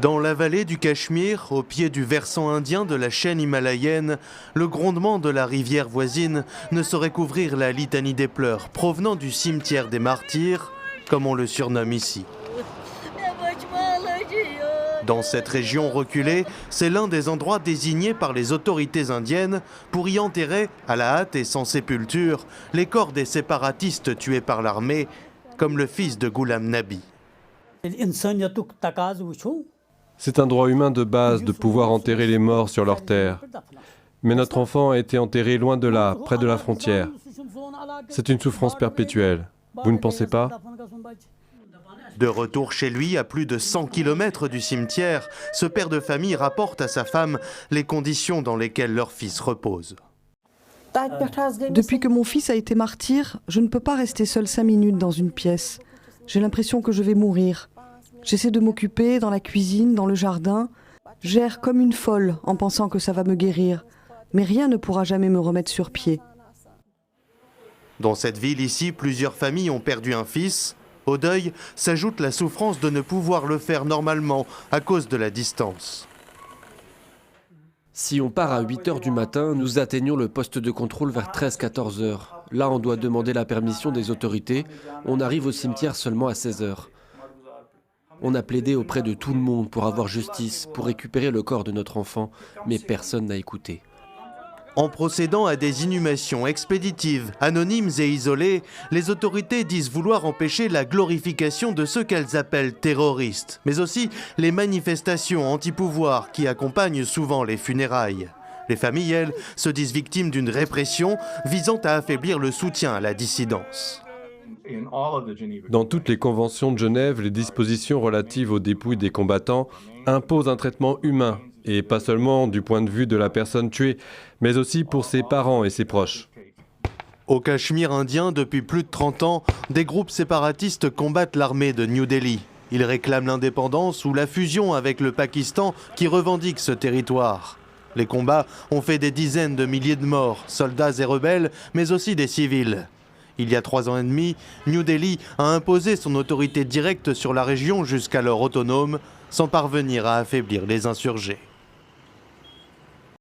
Dans la vallée du Cachemire, au pied du versant indien de la chaîne himalayenne, le grondement de la rivière voisine ne saurait couvrir la litanie des pleurs provenant du cimetière des martyrs, comme on le surnomme ici. Dans cette région reculée, c'est l'un des endroits désignés par les autorités indiennes pour y enterrer, à la hâte et sans sépulture, les corps des séparatistes tués par l'armée, comme le fils de Ghulam Nabi. C'est un droit humain de base de pouvoir enterrer les morts sur leur terre. Mais notre enfant a été enterré loin de là, près de la frontière. C'est une souffrance perpétuelle. Vous ne pensez pas ? De retour chez lui, à plus de 100 km du cimetière, ce père de famille rapporte à sa femme les conditions dans lesquelles leur fils repose. Depuis que mon fils a été martyr, je ne peux pas rester seule 5 minutes dans une pièce. J'ai l'impression que je vais mourir. J'essaie de m'occuper dans la cuisine, dans le jardin. J'erre comme une folle en pensant que ça va me guérir. Mais rien ne pourra jamais me remettre sur pied. Dans cette ville ici, plusieurs familles ont perdu un fils. Au deuil s'ajoute la souffrance de ne pouvoir le faire normalement à cause de la distance. Si on part à 8 h du matin, nous atteignons le poste de contrôle vers 13-14 h. Là, on doit demander la permission des autorités. On arrive au cimetière seulement à 16 h. On a plaidé auprès de tout le monde pour avoir justice, pour récupérer le corps de notre enfant, mais personne n'a écouté. En procédant à des inhumations expéditives, anonymes et isolées, les autorités disent vouloir empêcher la glorification de ceux qu'elles appellent terroristes, mais aussi les manifestations anti-pouvoir qui accompagnent souvent les funérailles. Les familles, elles, se disent victimes d'une répression visant à affaiblir le soutien à la dissidence. Dans toutes les conventions de Genève, les dispositions relatives aux dépouilles des combattants imposent un traitement humain, et pas seulement du point de vue de la personne tuée, mais aussi pour ses parents et ses proches. Au Cachemire indien, depuis plus de 30 ans, des groupes séparatistes combattent l'armée de New Delhi. Ils réclament l'indépendance ou la fusion avec le Pakistan qui revendique ce territoire. Les combats ont fait des dizaines de milliers de morts, soldats et rebelles, mais aussi des civils. Il y a 3 ans et demi, New Delhi a imposé son autorité directe sur la région jusqu'alors autonome, sans parvenir à affaiblir les insurgés.